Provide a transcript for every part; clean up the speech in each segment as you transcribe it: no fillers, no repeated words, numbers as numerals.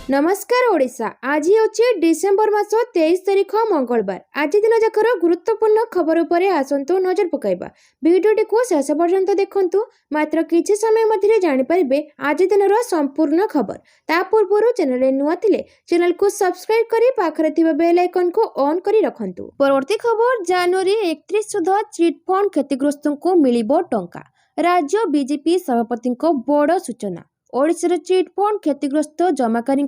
नमस्कार ओडिशा। आज होची डिसेंबर मास 23 तारिख मंगलवार। आज दिन जाकर गुरुत्वपूर्ण खबर उपरे आसंतु नजर पकाइबा। वीडियोटी को शेष पर्यंत देखंतु। मात्र किछि समय मध्यरे जानि परिबे आज दिनर संपूर्ण खबर। ता पूर्वरु चैनल नुआ थिले चैनल को सब्सक्राइब करी पाखरे थिबा बेल आइकन को ऑन करी रखंतु। परवर्ती खबर जनवरी 31 सुधा चिट फंड क्षतिग्रस्तों को मिलिबो टंका। राज्य बीजेपी सभापति बड़ सूचना। ओडिशार चिट फंड क्षतिग्रस्त जमाकारी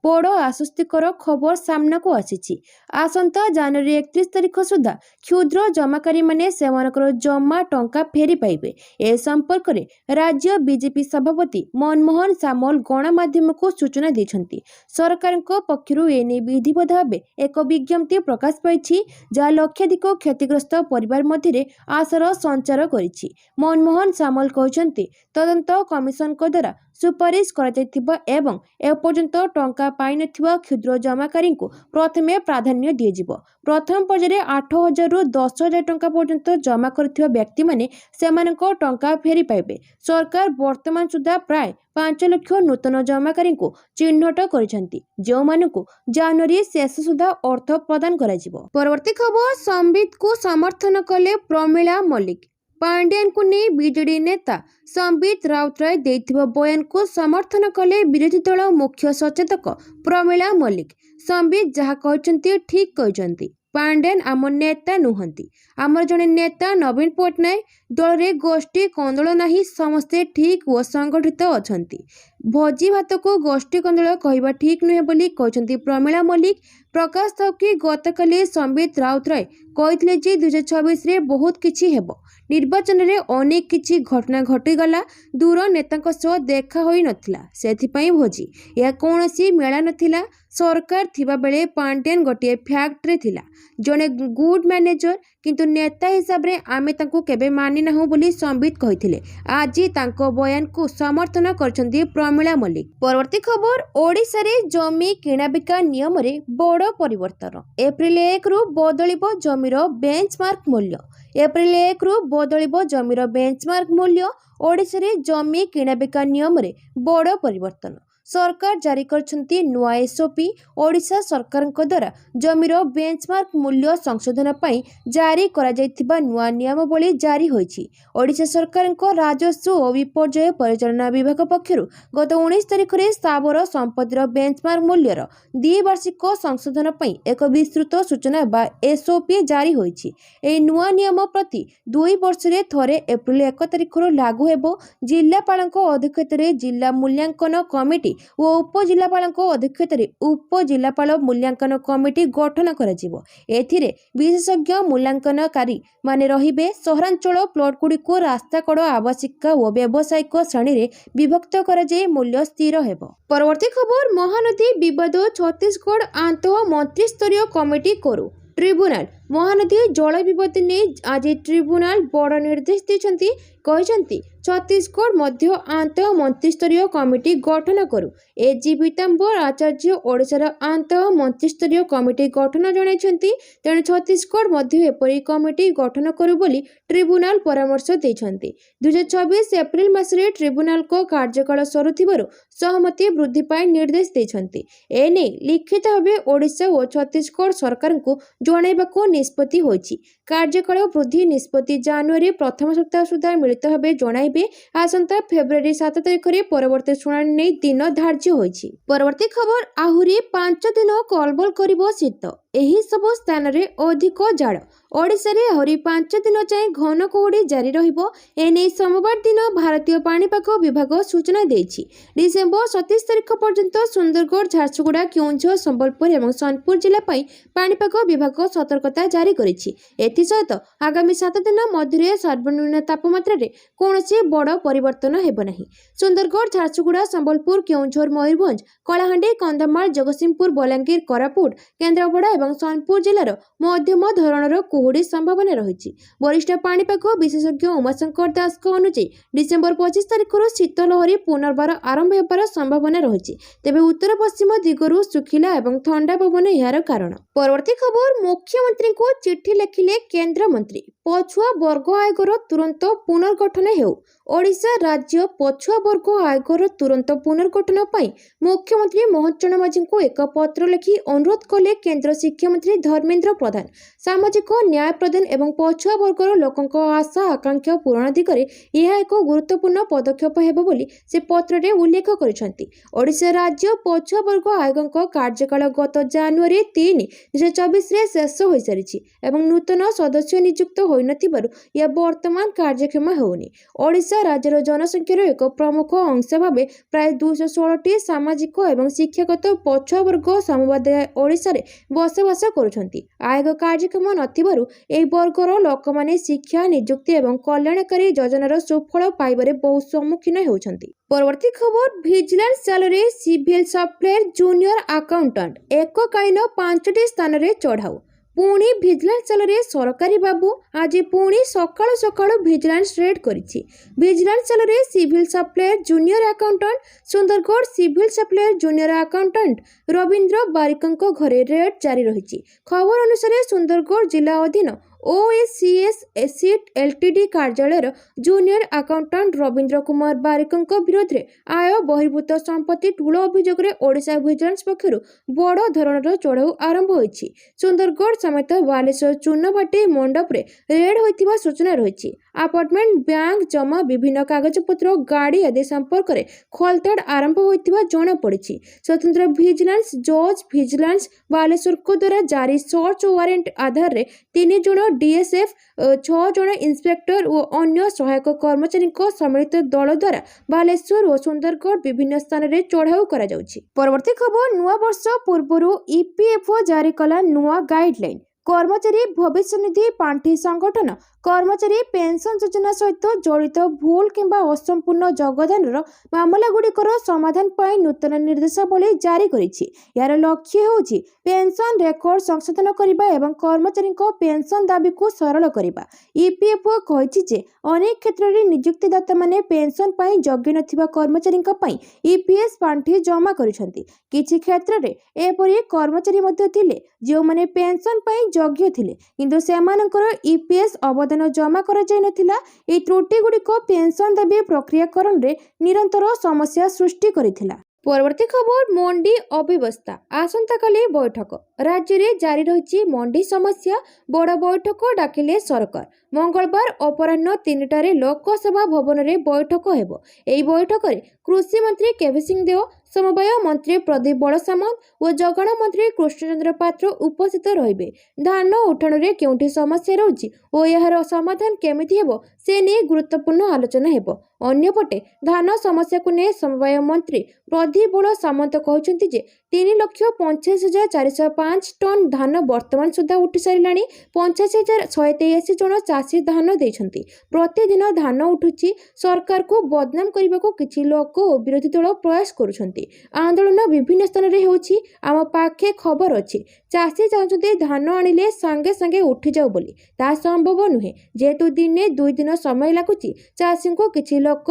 बड़ आश्वस्तिकर खबर सामना को आसी। आसंता जनवरी 31 तारिख सुधा क्षुद्र जमाकारी माने सेमानकर जमा टंका फेरी पाइबे। ए संपर्क में राज्य बीजेपी सभापति मनमोहन सामल गणमाध्यम को सूचना दैछंती। सरकार पक्षरु एने विधिवत भाव एक विज्ञप्ति प्रकाश पाई जहाँ लक्षाधिक क्षतिग्रस्त परिवार मध्य आशार संचार करिछि। मनमोहन सामल कहते तदंत कमिशन द्वारा सुपारिश करा एवं एपर्यंत टंका पाई नथिबा क्षुद्र जमाकारी को प्रथमे प्राधान्य दिजिबो। प्रथम पर्याय 8,000 रु 10,000 टंका पर्यंत जमा करथिबा व्यक्ति माने सेमानक टंका फेरी पाइबे। सरकार वर्तमान सुधा प्राय 5 लाख नूतन जमाकारी को चिन्हट करिसेंती जो मानकु जनवरी शेष सुधा अर्थ प्रदान कराजिबो। परवर्ती खबर संबित को समर्थन कले प्रमिला मल्लिक। पांड्यान को नहीं बीजेडी नेता संबित राउतराय देथिबा बयान को समर्थन कले विरोधी दल मुख्य सचेतक प्रमिला मल्लिक। संबित जहाँ कहते ठीक कहते पांड्यान आम नेता नुहंती। आमर जड़े नेता नवीन पट्टनायक दल रे गोष्ठी कंदल नहीं समस्ते ठीक व संगठित अछंती। भोजी भात को गोष्ठी कंदल कहवा ठीक नुहे बोली कहते प्रमिला मल्लिक। प्रकाश था कि गतकाली संबित राउतराय कहते जे 2026 रे बहुत किछि हेबो। निर्वाचन रे अनेक किछि घटना घटीगला। दूर नेता सह देखा होई नथिला सेथिपई भोजी या कोनोसी मेला नथिला। सरकार थिबा बेले पांड्यान गोटे फैक्ट्री थिला जने गुड मैनेजर किंतु नेता हिसाब रे आमे तांको केबे मानि नाहु बोली संबित कहिथिले। आज तांको बयान को समर्थन करछंती प्रमिला मल्लिक। परवर्ती खबर ओडिसा रे जमी किणाबिका नियम रे बड़ परिवर्तन। एप्रिल 1 रु बदलिबो जमीर बेंचमार्क मूल्य। एप्रिल 1 रु बदलिबो जमीर बेंचमार्क मूल्य। ओडिसा रे जमी किणाबिका नियम रे बड़ परिवर्तन। सरकार जारी करछंती नुआ एसओपी। ओडिशा सरकार द्वारा जमीर बेंचमार्क मूल्य संशोधन पाई जारी करा जायथिबा नुआ नियमावली जारी होईछि। ओडिशा सरकार राजस्व और विपर्यय परिचालना विभाग पक्षरु गत 19 तारिख रे स्थावर संपत्तिर बेंचमार्क मूल्यर द्विवार्षिक संशोधन पाई एक विस्तृत सूचना बा एसओपी जारी होईछि। एई नुआ नियम प्रति 2 वर्ष रे थरे एप्रिल 1 तारिख लागू हेबो। जिल्लापालक अध्यक्षतारे जिला मूल्यांकन कमिटी वो उपजिलापाल अध्यक्षतार उपजिलापाल मूल्यांकन कमिटी गठन कराजिबो। एथिरे विशेषज्ञ मूल्यांकनकारी माने रहिबे। सहरांचल प्लॉट गुडी को रास्ता कड़ आवासिक और व्यावसायिक श्रेणी रे विभक्त कराଯାଇ मूल्य स्थिर हेबो। परवर्ती खबर महानदी विवाद छत्तीसगढ़ आंतः मंत्री स्तरीय कमिटी करू। ट्रिब्यूनाल महानदी जल विवाद ने आज ट्रिब्यूनाल बड़ निर्देश देछंती। कहते छत्तीसगढ़ मध्य आंतः मंत्रिस्तरीय कमिटी गठन करू। एजी पीताम्बर आचार्य ओडिशार आंतः मंत्रिस्तरीय कमिटी गठन जणाइछंती। तेणु छत्तीसगढ़ मध्य एपरी कमिटी गठन करू बोली ट्रिब्यूनाल परामर्श देछंती। 2026 एप्रिल मासरे ट्रिब्यूनाल को कार्यकाल सरुथिबारु सहमति वृद्धि पाई निर्देश देछंती। एने लिखित भावे ओडिशा और छत्तीसगढ़ सरकार को जणाइबाको निष्पत्ति होईछि। कार्यकाल वृद्धि निष्पत्ति जनवरी प्रथम सप्ताह सुधा मिलित भावे जणाइबे। आसंता फेब्रुआरी 7 तारिख रे परवर्ती शुणाणी नै दिन धार्य होईछि। परवर्ती खबर आहुरी 5 दिन कलबल करिबो शीत। एही सब स्थान रे अधिक जाड़। ओडिशा रे आहुरी 5 दिन जाए घन कुहुडी जारी रहिबो। एने सोमवार दिन भारतीय पाणीपाग विभाग सूचना देछि। डिसेंबर 27 तारिख पर्यंत सुंदरगढ़ झारसुगुड़ा केउंझर संबलपुर एवं सोनपुर जिला पई पाणीपाग विभाग सतर्कता जारी करिछि। एथि सहित आगामी 7 दिन मध्य सर्वनिम्न तापमात्रा रे कोनोसी बड़ परिवर्तन हेबो नाही। सुंदरगढ़ झारसुगुड़ा संबलपुर केउंझर मयूरभंज कलाहांडी कंधमाल जगतसिंहपुर बलांगीर कोरापुट केन्द्रापड़ा एवं सोनपुर जिलार मध्यम धरणर कुहुडी संभावना रही। वरिष्ठ पाणीपाग विशेषज्ञ उमाशंकर दास अनुसार डिसेंबर 25 तारिख शीत लहरी पुनर्बार आरंभ होबार संभावना रही। तेबे उत्तर पश्चिम दिगरु सुखिला एवं ठंडा पवन यार कारण। परवर्ती खबर मुख्यमंत्री को चिट्ठी लिखिले केंद्र मंत्री। पछुआ वर्ग आयोगर तुरंत पुनर्गठन हेउ। ओडिशा राज्य पछुआ वर्ग आयोगर तुरंत पुनर्गठन पर मुख्यमंत्री मोहन चरण मांझी को एक पत्र लिखि अनुरोध कले केंद्र शिक्षामंत्री धर्मेंद्र प्रधान। सामाजिक न्याय प्रदान एवं पछुआ वर्गर लोकों आशा आकांक्षा पूरण दिगरे यह एक गुरुत्वपूर्ण पदक्षेप हेब बोली से पत्र उल्लेख करिसेंति। ओडिशा राज्य पछुआ वर्ग आयोगक कार्यकाल गत जनवरी 3, 2024 रे शेष हो सारी एवं नूतन सदस्य नियुक्त होइनथिबारु या वर्तमान कार्यक्षम हेउनी। ओडिशा राज्यर जनसंख्यार एक प्रमुख अंश भाव प्राय 216 सामाजिक एवं शिक्षागत पछुआ वर्ग समुदाय ओडिशा रे बसवास करुछंती। आयोग कार्यक्षम नथिबारु एही वर्गर लोकमाने शिक्षा नियुक्ति एवं कल्याणकारी योजनार सुफल पाइबारे बहु सम्मुखीन हेउछंती। परवर्ती खबर विजिलेंस जाल सिविल सप्लायर जूनियर अकाउंटेंट एककालीन 5टी स्थान रे चढ़ाऊ। पुणी विजिलेंस जाल सरकारी बाबू आज पुणी सकाळु सकाळु विजिलेंस रेड करिछि। विजिलेंस जाल civil supplier junior accountant Sundargarh civil supplier junior accountant Rabindra बारिकंको घरे रेड जारी रहिछि। खबर अनुसार सुंदरगढ़ जिला अधीन OACS एसिड LTD कार्यालय जूनियर अकाउंटेंट रविंद्र कुमार बारिकों विरोध में आय बहिर्भूत संपत्ति ठूल अभियोग ओडिशा विजिलेंस पक्षर बड़ धरणर चढ़ाऊ आरंभ होइछि। सुंदरगढ़ समेत बालेश्वर चूनभाटी मंडप रे रेड होइतिबा सूचना रही। अपार्टमेंट बैंक जमा विभिन्न कागजपत्र गाड़ी आदि संपर्क में खोलताड़ आरंभ होइतिबा जणा पड़िछि। स्वतंत्र विजिलेंस जज विजिलेंस बालेश्वर को द्वारा जारी सर्च वारंट आधार में 3 जण DSF 6 जण इंस्पेक्टर और अन्य सहायक कर्मचारी सम्मिलित दल द्वारा बालेश्वर और सुंदरगढ़ विभिन्न स्थान में चढ़ाऊ करा जाउछि। परवर्ती खबर नुआ वर्ष पूर्व EPFO जारी कला नुआ गाइडलाइन। कर्मचारी भविष्य निधि पांठी संगठन कर्मचारी पेंशन योजना सहित जड़ित भूल किंबा असंपूर्ण योगदान मामला गुड़िकर समाधान पर नूतन निर्देशावली जारी करिछि। यार लक्ष्य होछि पेंशन रेकर्ड संशोधन करबा एवं कर्मचारी पेंशन दाबी को सरल करबा। EPFO कहिछि जे अनेक क्षेत्र में नियुक्तिदाता माने पेंशन पर योग्य नथिबा कर्मचारी EPS पांठी जमा करिसेंति। किछि क्षेत्र में एपरि कर्मचारी मध्ये थिले जो माने पेंशन पर योग्य थिले किंतु सेमानकर EPS अवदान जमा करा जाय नथिला। ए त्रुटि गुड़िक पेंशन दाबी प्रक्रियाकरण रे निरंतर समस्या सृष्टि करिथिला। परवर्ती खबर मंडी अव्यवस्था आसंता काली बैठक। राज्य में जारी रही मंडी समस्या बड़ बैठक डाकिले सरकार। मंगलवार अपराह्न 3टारे लोकसभा भवन में बैठक हेबो। एही बैठक में कृषि मंत्री केवी सिंह देव समवाय मंत्री प्रदीप बड़सामंत और जगण मंत्री कृष्णचंद्र पात्र उपस्थित रहिबे। धान उठाण में केउठी समस्या रहुछि और यार समाधान केमिति हेबो से ने गुरुत्वपूर्ण आलोचना हेबो। अन्यपटे धान समस्या को ने समवाय मंत्री प्रदीप बड़सामंत कहउछन्ति जे 3,85,405 टन धान वर्तमान सुधा उठी सारिलाणी। 85,183 जन चाषी धान देइछन्ति। प्रतिदिन धान उठुछि। सरकार को बदनाम करने को किछि लोक और विरोधी दल प्रयास करुछन्ति। आंदोलन विभिन्न स्थान रे होछि। आम पाखे खबर अछि चाषी चाहते धान आनिले सांगे सांगे उठी जाऊ बोली ता संभव नुहे जेहेतु दिने 2 दिन समय लागुछि। चाषी को किछि लोक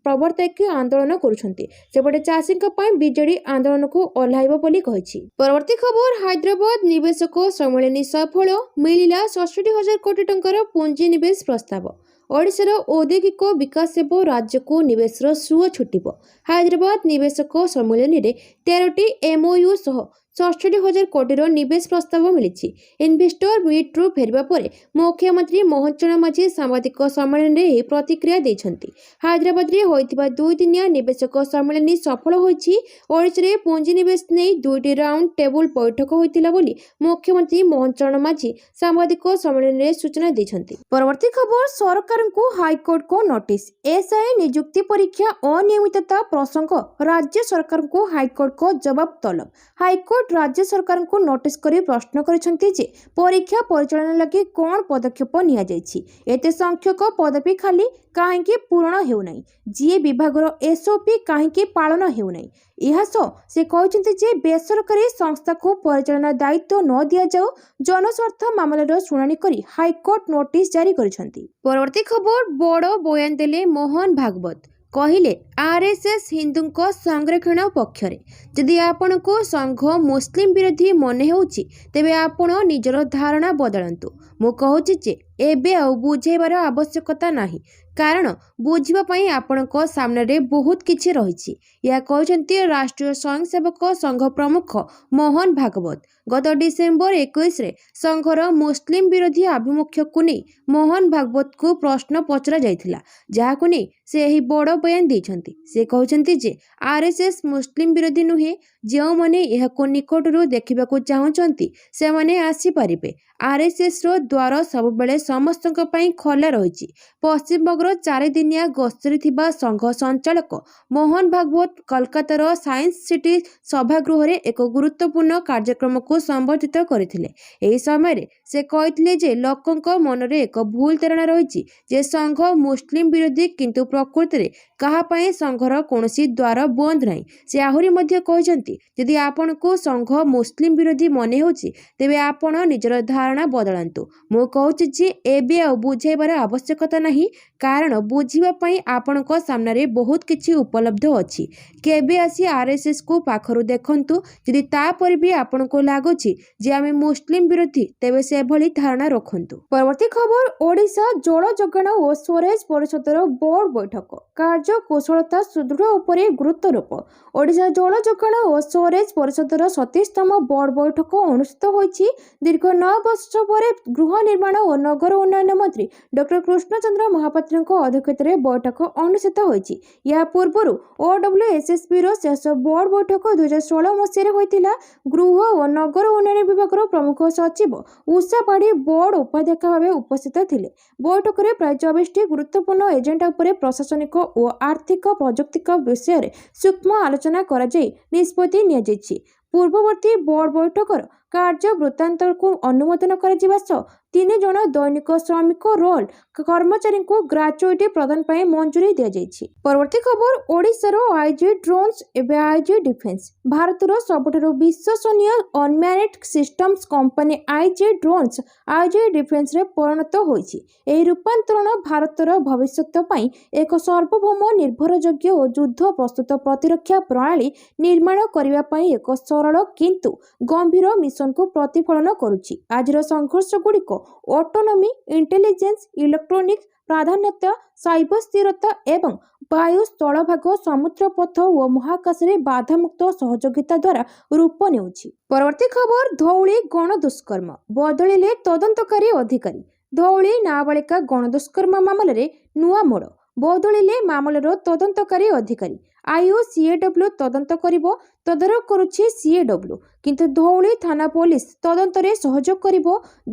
प्रवर्तक आंदोलन करुछन्ति। सेपटे चाषी बीजेडी आंदोलन को ओह्लाइब बोली कहिछि। परवर्ती खबर हैदराबाद निवेशक सम्मेलन सफल मिलिला 67,000 कोटी टंकार पुंजी निवेश प्रस्ताव। ओडिशार औद्योगिक विकास हेब राज्य को निवेशर सुओ छुटिब। हैदराबाद निवेशक सम्मेलन में 13टी MOU सह 67,000 कोटीर निवेश प्रस्ताव मिली। इन्वेस्टर मीट रु फेरिबा परे मुख्यमंत्री मोहन चरण मांझी सांबादिक सम्मेलन में प्रतिक्रिया देइछन्ति। हैदराबाद रे होइतिबा 2 दिनिया निवेशक सम्मेलन सफल होइछि। ओडिशा रे पुंजी निवेश नै 2टी राउंड टेबल बैठक होइतिला बोली मुख्यमंत्री मोहन चरण मांझी सांबादिक सम्मेलन में सूचना देइछन्ति। परवर्ती खबर सरकार को हाईकोर्ट को नोटिस। SI नियुक्ति परीक्षा अनियमितता प्रसंग राज्य सरकार को हाईकोर्ट को जवाब तलब। हाईकोर्ट राज्य सरकार को नोटिस करी प्रश्न करिसेंति जे परीक्षा परिचालन लगी कोन पदक्षेप निया जायछि। एते संख्यक पदवी खाली काहेकि पूर्ण हेउ नै। जीए विभागर SOP काहेकि पालन हेउ नै। इहासो से कहते जे बेसरकारी संस्था को परिचालन दायित्व न दिया जाओ। जनस्वार्थ मामलार शुणाणी करी हाईकोर्ट नोटिस जारी करिसेंति। परवर्ती खबर बड़ बयान देले मोहन भागवत। कहिले RSS हिंदू संरक्षण पक्षरे जदि आपण को संघ मुस्लिम विरोधी मन होउछि तेबे आपण निजर धारणा बदलंतु। मु कहूछि जे एबे आ बुझेबार आवश्यकता नाही। କାରଣ ବୁଝିବା ପାଇଁ ଆପଣଙ୍କ ସାମ୍ନାରେ ବହୁତ କିଛି ରହିଛି। ଏହା କହିଛନ୍ତି ରାଷ୍ଟ୍ରୀୟ ସ୍ୱୟଂସେବକ ସଂଘ ପ୍ରମୁଖ ମୋହନ ଭାଗବତ। ଗତ ଡିସେମ୍ବର 21ରେ ସଂଘର ମୁସଲିମ ବିରୋଧୀ ଆଭିମୁଖ୍ୟକୁ ନେଇ ମୋହନ ଭାଗବତଙ୍କୁ ପ୍ରଶ୍ନ ପଚରାଯାଇଥିଲା, ଯାହାକୁ ନେଇ ସେ ଏହି ବଡ଼ ବୟାନ ଦେଇଛନ୍ତି। ସେ କହିଛନ୍ତି ଯେ ଆର୍ଏସ୍ଏସ୍ ମୁସଲିମ ବିରୋଧୀ ନୁହେଁ। ଯେଉଁମାନେ ଏହାକୁ ନିକଟରୁ ଦେଖିବାକୁ ଚାହୁଁଛନ୍ତି ସେମାନେ ଆସିପାରିବେ। ଆର୍ଏସ୍ଏସ୍ର ଦ୍ୱାର ସବୁବେଳେ ସମସ୍ତଙ୍କ ପାଇଁ ଖୋଲା ରହିଛି। ପଶ୍ଚିମବଙ୍ଗର 4 ଦିନିଆ ଗସ୍ତରେ ଥିବା ସଂଘ ସଞ୍ଚାଳକ ମୋହନ ଭାଗବତ କୋଲକାତାର ସାଇନ୍ସ ସିଟି ସଭାଗୃହରେ ଏକ ଗୁରୁତ୍ୱପୂର୍ଣ୍ଣ କାର୍ଯ୍ୟକ୍ରମକୁ ସମ୍ବୋଧିତ କରିଥିଲେ। ଏହି ସମୟରେ ସେ କହିଥିଲେ ଯେ ଲୋକଙ୍କ ମନରେ ଏକ ଭୁଲ ଧାରଣା ରହିଛି ଯେ ସଂଘ ମୁସଲିମ ବିରୋଧୀ, କିନ୍ତୁ ପ୍ରକୃତରେ କାହା ପାଇଁ ସଂଘର କୌଣସି ଦ୍ୱାର ବନ୍ଦ ନାହିଁ। ସେ ଆହୁରି ମଧ୍ୟ କହିଛନ୍ତି, ଯଦି ଆପଣଙ୍କୁ ସଂଘ ମୁସଲିମ ବିରୋଧୀ ମନେ ହେଉଛି ତେବେ ଆପଣ ନିଜର ଧାରଣା ବଦଳାନ୍ତୁ। ମୁଁ କହୁଛି ଯେ ଏବେ ଆଉ ବୁଝାଇବାର ଆବଶ୍ୟକତା ନାହିଁ, କାରଣ ବୁଝିବା ପାଇଁ ଆପଣଙ୍କ ସାମ୍ନାରେ ବହୁତ କିଛି ଉପଲବ୍ଧ ଅଛି। କେବେ ଆସି ଆର୍ଏସ୍ଏସ୍କୁ ପାଖରୁ ଦେଖନ୍ତୁ। ଯଦି ତାପରେ ବି ଆପଣଙ୍କୁ ଲାଗୁଛି ଯେ ଆମେ ମୁସଲିମ ବିରୋଧୀ, ତେବେ ସେଭଳି ଧାରଣା ରଖନ୍ତୁ। ପରବର୍ତ୍ତୀ ଖବର, ଓଡ଼ିଶା ଜଳ ଯୋଗାଣ ଓ ସ୍ୱେରେଜ ପରିଷଦର ବୋର୍ଡ ବୈଠକ। କାର୍ଯ୍ୟକୁଶଳତା ସୁଦୃଢ଼ ଉପରେ ଗୁରୁତ୍ୱାରୋପ। ଓଡ଼ିଶା ଜଳ ଯୋଗାଣ ଓ ସ୍ୱେରେଜ ପରିଷଦର 37ତମ ବୋର୍ଡ ବୈଠକ ଅନୁଷ୍ଠିତ ହୋଇଛି। ଦୀର୍ଘ 9 ବର୍ଷ ପରେ ଗୃହ ନିର୍ମାଣ ଓ ନଗର ଉନ୍ନୟନ ମନ୍ତ୍ରୀ ଡକ୍ଟର କୃଷ୍ଣଚନ୍ଦ୍ର ମହାପାତ୍ରଙ୍କ ଅଧ୍ୟକ୍ଷତାରେ ବୈଠକ ଅନୁଷ୍ଠିତ ହୋଇଛି। ଏହା ପୂର୍ବରୁ OWSSBର ଶେଷ ବୋର୍ଡ ବୈଠକ 2016 ମସିହାରେ ହୋଇଥିଲା। ଗୃହ ଓ ନଗର ଉନ୍ନୟନ ବିଭାଗର ପ୍ରମୁଖ ସଚିବ ଉଷା ପାଢ଼ୀ ବୋର୍ଡ ଉପାଧ୍ୟକ୍ଷ ଭାବେ ଉପସ୍ଥିତ ଥିଲେ। ବୈଠକରେ ପ୍ରାୟ 24ଟି ଗୁରୁତ୍ୱପୂର୍ଣ୍ଣ ଏଜେଣ୍ଡା ଉପରେ ପ୍ରଶାସନିକ ଓ ଆର୍ଥିକ ପ୍ରଯୁକ୍ତିକ ବିଷୟରେ ସୂକ୍ଷ୍ମ ଆଲୋଚନା କରାଯାଇ ନିଷ୍ପତ୍ତି ନିଆଯାଇଛି। ପୂର୍ବବର୍ତ୍ତୀ ବୋର୍ଡ ବୈଠକର କାର୍ଯ୍ୟ ବୃତ୍ତାନ୍ତକୁ ଅନୁମୋଦନ କରାଯିବା ସହ 3 ଜଣ ଦୈନିକ ଶ୍ରମିକ ରୋଲ କର୍ମଚାରୀଙ୍କୁ ଗ୍ରାଚୁଇଟି ପ୍ରଦାନ ପାଇଁ ମଞ୍ଜୁରୀ ଦିଆଯାଇଛି। ପରବର୍ତ୍ତୀ ଖବର, ଓଡ଼ିଶାର ଆଇଜି ଡ୍ରୋନ୍ସ ଏବେ ଆଇଜି ଡିଫେନ୍ସ। ଭାରତର ସବୁଠାରୁ ବିଶ୍ୱସନୀୟ unmanned systems company IG drones IG ଡିଫେନ୍ସରେ ପରିଣତ ହୋଇଛି। ଏହି ରୂପାନ୍ତରଣ ଭାରତର ଭବିଷ୍ୟତ ପାଇଁ ଏକ ସାର୍ବଭୌମ, ନିର୍ଭରଯୋଗ୍ୟ ଓ ଯୁଦ୍ଧ ପ୍ରସ୍ତୁତ ପ୍ରତିରକ୍ଷା ପ୍ରଣାଳୀ ନିର୍ମାଣ କରିବା ପାଇଁ ଏକ ସରଳ କିନ୍ତୁ ଗମ୍ଭୀର ମିଶନକୁ ପ୍ରତିଫଳନ କରୁଛି। ଆଜିର ସଂଘର୍ଷଗୁଡ଼ିକ ଅଟୋନୋମି, ଇଣ୍ଟେଲିଜେନ୍ସ, ଇଲେକ୍ଟ୍ରୋନିକ୍ସ ପ୍ରାଧାନ୍ୟତା, ସାଇବର ସ୍ଥିରତା ଏବଂ ବାୟୁ, ସ୍ଥଳଭାଗ, ସମୁଦ୍ରପଥ ଓ ମହାକାଶରେ ବାଧାମୁକ୍ତ ସହଯୋଗିତା ଦ୍ୱାରା ରୂପ ନେଉଛି। ପରବର୍ତ୍ତୀ ଖବର, ଧଉଳି ଗଣଦୁଷ୍କର୍ମ ବଦଳିଲେ ତଦନ୍ତକାରୀ ଅଧିକାରୀ। ଧଉଳି ନାବାଳିକା ଗଣଦୁଷ୍କର୍ମ ମାମଲାରେ ନୂଆ ମୋଡ଼ ବଦଳିଲେ ମାମଲାର ତଦନ୍ତକାରୀ ଅଧିକାରୀ। IOCAW ତଦନ୍ତ କରିବ। ତଦାରଖ କରୁଛି CAW, କିନ୍ତୁ ଧଉଳି ଥାନା ପୋଲିସ ତଦନ୍ତରେ ସହଯୋଗ କରିବ।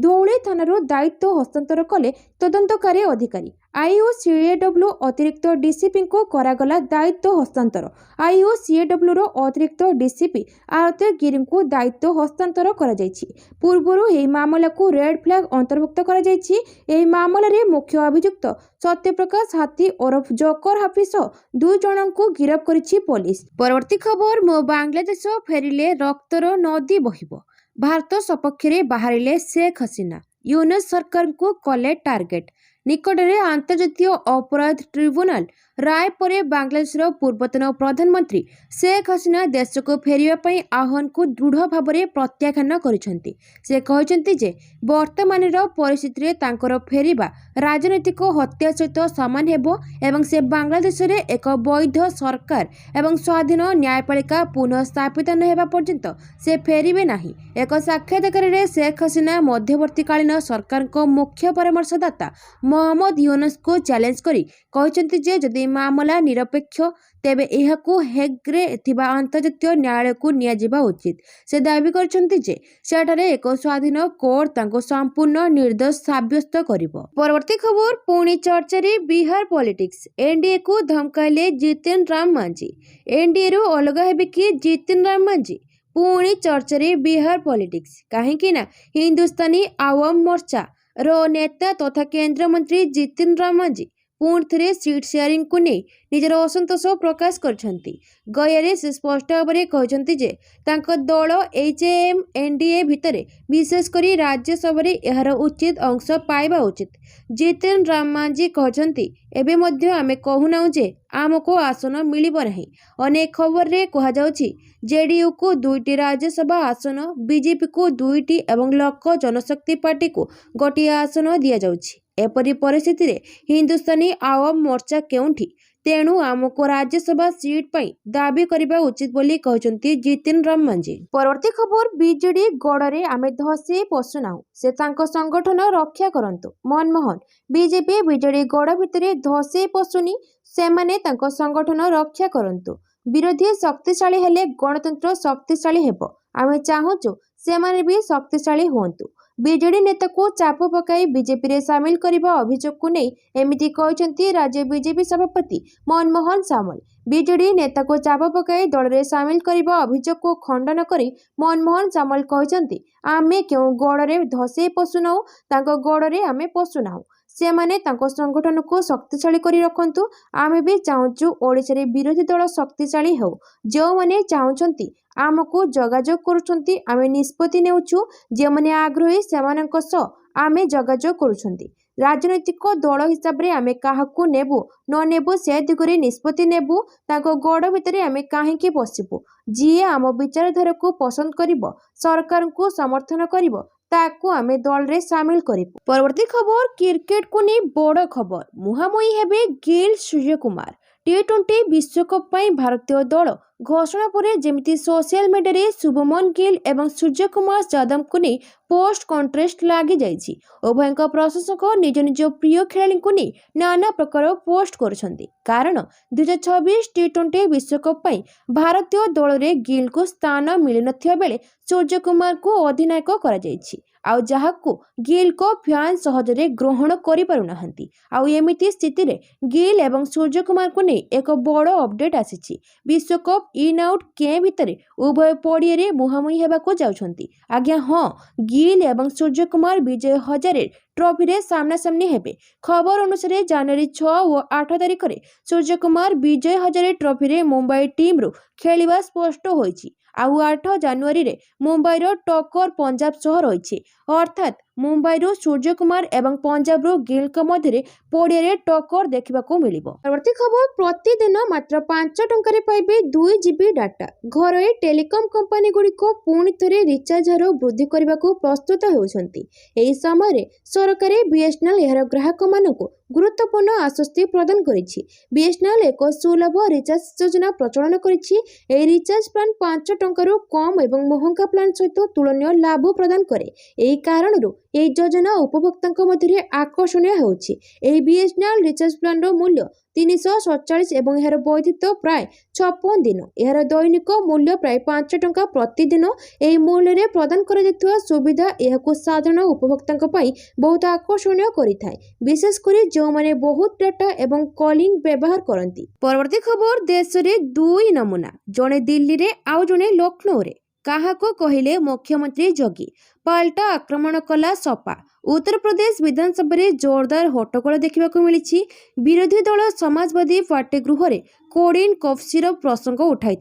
ଧଉଳି ଥାନାରୁ ଦାୟିତ୍ୱ ହସ୍ତାନ୍ତର କଲେ ତଦନ୍ତକାରୀ ଅଧିକାରୀ। IOCAW ଅତିରିକ୍ତ DCPଙ୍କୁ କରାଗଲା ଦାୟିତ୍ୱ ହସ୍ତାନ୍ତର। IOCAWର ଅତିରିକ୍ତ DCP ଆରତି ଗିରିଙ୍କୁ ଦାୟିତ୍ୱ ହସ୍ତାନ୍ତର କରାଯାଇଛି। ପୂର୍ବରୁ ଏହି ମାମଲାକୁ ରେଡ୍ ଫ୍ଲାଗ ଅନ୍ତର୍ଭୁକ୍ତ କରାଯାଇଛି। ଏହି ମାମଲାରେ ମୁଖ୍ୟ ଅଭିଯୁକ୍ତ ସତ୍ୟପ୍ରକାଶ ହାତୀ ଓରଫ ଜୋକର ହାଫିଜ ସହ 2 ଜଣଙ୍କୁ ଗିରଫ କରିଛି ପୋଲିସ। ପରବର୍ତ୍ତୀ ଖବର, ମୋ ବାଂଲାଦେଶ ଫେରିଲେ ରକ୍ତର ନଦୀ ବହିବ। ଭାରତ ସପକ୍ଷରେ ବାହାରିଲେ ଶେଖ ହସିନା। ୟୁନୁସ ସରକାରଙ୍କୁ କଲେ ଟାର୍ଗେଟ। ନିକଟରେ ଆନ୍ତର୍ଜାତୀୟ ଅପରାଧ ଟ୍ରିବ୍ୟୁନାଲ ରାୟ ପରେ ବାଂଲାଦେଶର ପୂର୍ବତନ ପ୍ରଧାନମନ୍ତ୍ରୀ ଶେଖ ହସିନା ଦେଶକୁ ଫେରିବା ପାଇଁ ଆହ୍ୱାନକୁ ଦୃଢ଼ ଭାବରେ ପ୍ରତ୍ୟାଖ୍ୟାନ କରିଛନ୍ତି। ସେ କହିଛନ୍ତି ଯେ ବର୍ତ୍ତମାନର ପରିସ୍ଥିତିରେ ତାଙ୍କର ଫେରିବା ରାଜନୈତିକ ହତ୍ୟା ସହିତ ସମାନ ହେବ ଏବଂ ସେ ବାଂଲାଦେଶରେ ଏକ ବୈଧ ସରକାର ଏବଂ ସ୍ୱାଧୀନ ନ୍ୟାୟପାଳିକା ପୁନଃ ସ୍ଥାପିତ ନ ହେବା ପର୍ଯ୍ୟନ୍ତ ସେ ଫେରିବେ ନାହିଁ। ଏକ ସାକ୍ଷାତକାରରେ ଶେଖ ହସିନା ମଧ୍ୟବର୍ତ୍ତୀକାଳୀନ ସରକାରଙ୍କ ମୁଖ୍ୟ ପରାମର୍ଶଦାତା ମହମ୍ମଦ ୟୁନୁସଙ୍କୁ ଚ୍ୟାଲେଞ୍ଜ କରି କହିଛନ୍ତି ଯେ ଯଦି ମାମଲା ନିରପେକ୍ଷ, ତେବେ ଏହାକୁ ହେଗ୍ରେ ଥିବା ଆନ୍ତର୍ଜାତୀୟ ନ୍ୟାୟାଳୟକୁ ନିଆଯିବା ଉଚିତ। ସେ ଦାବି କରିଛନ୍ତି ଯେ ସେଠାରେ ଏକ ସ୍ୱାଧୀନ କୋର୍ଟ ତାଙ୍କୁ ସମ୍ପୂର୍ଣ୍ଣ ନିର୍ଦ୍ଦୋଷ ସାବ୍ୟସ୍ତ କରିବ। ପରବର୍ତ୍ତୀ ଖବର, ପୁଣି ଚର୍ଚ୍ଚାରେ ବିହାର ପଲିଟିକ୍ସ। ଏନ୍ଡିଏକୁ ଧମକାଇଲେ ଜିତିନ ରାମ ମାଂଝୀ। ଏନ୍ଡିଏରୁ ଅଲଗା ହେବେ କି ଜିତିନ ରାମ ମାଂଝୀ? ପୁଣି ଚର୍ଚ୍ଚାରେ ବିହାର ପଲିଟିକ୍ସ। କାହିଁକି ନା ହିନ୍ଦୁସ୍ତାନୀ ଆୱାମ ମୋର୍ଚ୍ଚା ର ନେତା ତଥା କେନ୍ଦ୍ରମନ୍ତ୍ରୀ ଜିତିନ ରାମ ମାଂଝୀ ପୁଣି ଥରେ ସିଟ୍ ସେୟାରିଂକୁ ନେଇ ନିଜର ଅସନ୍ତୋଷ ପ୍ରକାଶ କରିଛନ୍ତି। ଗୟାରେ ସେ ସ୍ପଷ୍ଟ ଭାବରେ କହିଛନ୍ତି ଯେ ତାଙ୍କ ଦଳ HAM NDA ଭିତରେ, ବିଶେଷ କରି ରାଜ୍ୟସଭାରେ ଏହାର ଉଚିତ ଅଂଶ ପାଇବା ଉଚିତ। ଜିତିନ ରାମ ମାଂଝୀ କହିଛନ୍ତି, ଏବେ ମଧ୍ୟ ଆମେ କହୁନାହୁଁ ଯେ ଆମକୁ ଆସନ ମିଳିବ ନାହିଁ। ଅନେକ ଖବରରେ କୁହାଯାଉଛି JDUକୁ 2ଟି ରାଜ୍ୟସଭା ଆସନ, BJPକୁ 2ଟି ଏବଂ ଲୋକ ଜନଶକ୍ତି ପାର୍ଟିକୁ ଗୋଟିଏ ଆସନ ଦିଆଯାଉଛି। एपरी परिस्थिति रे हिंदुस्तानी आवाम मोर्चा केउंठी तेणु आमको राज्यसभा सीट पाई दाबी करबा उचित बोली कहचंती जितिन राम मांझी। परवर्ती खबर बीजेडी गड़े आमे धसे पशुनाहु से तांको संगठन रक्षा करंतु मनमोहन बीजेपी बीजेडी गड़ भितरे धसे पशुनी सेमाने तांको संगठन रक्षा करंतु विरोधी शक्तिशाली हेले गणतंत्र शक्तिशाली हेबो आमे चाहूचु सेमाने भी शक्तिशाली होंतु। बीजेडी नेता को चाप पकाई बीजेपी रे सामिल करने अभियोग को नहीं एमिति कहते राज्य बीजेपी सभापति मनमोहन सामल। बीजेडी नेता को चाप पकाई दल में सामिल करने अभियोग को खंडन करी मनमोहन सामल कहते आमे क्यों गड़े धसे पशुनाऊ तांको गड़े आमे पशुनाऊ सेमाने तांको संगठन को शक्तिशाली करी रखंतु आमे भी चाहूचु ओडिशा रे विरोधी दल शक्तिशाली हो जो माने चाहूचंती आमको जोगाजोग करुछंती आमे निष्पत्ति नेउछु जे माने आग्रही सेमानंक सह आमे जोगाजोग करुछंती राजनैतिक दल हिसाब रे आमे काहाकू नेबु न नेबु से दिगरे निष्पत्ति नेबु ताको गड़ भितरे आमे काहेकि बसिबु जिए आम विचारधारा को पसंद करिवो सरकार को समर्थन करिवो ताकू आमे दल रे सामिल करिवु। परवर्ती खबर क्रिकेट को नहीं बड़ खबर मुहांमुही हेबे गिल सूर्यकुमार टी20 विश्वकप पाई भारतीय दल घोषणा पर जेमिति सोशल मीडिया रे शुभमन गिल एवं सूर्यकुमार यादव को नहीं पोस्ट कंटेस्ट लगी जाइछि उभय प्रशंसक निज निज प्रिय खेलाड़ी को नहीं नाना प्रकार पोस्ट करछंती कारण 2026 टी20 विश्वकप पाई भारतीय दल रे गिल को स्थान मिल नथिया बेले सूर्यकुमार को अधिनायक करा जाइछि आउ जहाकू गिल को फैन सहजरे ग्रहण करि पारु नाहंती आउ एमिति स्थिति रे गिल एवं सूर्यकुमार को नहीं एक बड़ अपडेट आसीछि विश्वकप इन आउट के भितरे उभय पड़िए रे मुहांमुही हेबाकू जाउछंती आज्ञा हाँ गिल एवं सूर्यकुमार विजय हजारे ट्रॉफी रे सामना सामनी हेबे खबर अनुसार जनवरी 6 और 8 तारिख रे सूर्यकुमार विजय हजारे ट्रॉफी रे मुंबई टीम रु खेलिबा स्पष्ट होईछि आउ 8 जनवरी रे मुंबई रो टक्कर पंजाब सह रही अर्थात मुंबई रो सूर्यकुमार एवं पंजाब रो गिल के मध्य पड़िया रे टक्कर देखा मिलिबो। परवर्ती खबर प्रतिदिन मात्र 5 टंका पाइबे 2 जीबी डाटा घर टेलीकॉम कंपनी गुड़िक पुणी थे रिचार्ज हार वृद्धि करने को प्रस्तुत होती एही समय सरकार बीएसएनएल यार ग्राहक मानक गुरुत्वपूर्ण आश्वस्ति प्रदान करिछि। बीएसएनएल एक सुलभ रिचार्ज योजना प्रचलन करिछि। ए रिचार्ज प्लान 5 टंकारु कम एवं महंगा प्लान सहित तुलनीय लाभ प्रदान करे। एही कारणरू ए योजना उपभोक्तांक मध्य आकर्षणीय होछि। एही बीएसएनएल रिचार्ज प्लान रो मूल्य 347 एवं यार वैधता प्राय 56 दिन यार दैनिक मूल्य प्राय 5 टंका प्रतिदिन। एही मूल्य रे प्रदान करा जेतुवा सुविधा एहाको साधारण उपभोक्तांक पई बहुत आकर्षणीय करिथाय विशेष करी जो माने बहुत डाटा एवं कॉलिंग व्यवहार करती। परवर्ती खबर देश रे दुई नमूना जड़े दिल्ली रे आउ जड़े लखनऊ रे काहाको कहिले मुख्यमंत्री जोगी पाल्टा आक्रमण कला सपा। उत्तर प्रदेश विधानसभा रे जोरदार हट्टगोल देखा मिली। विरोधी दल समाजवादी पार्टी गृह रे कोडिन कफ सिरप प्रसंग उठाई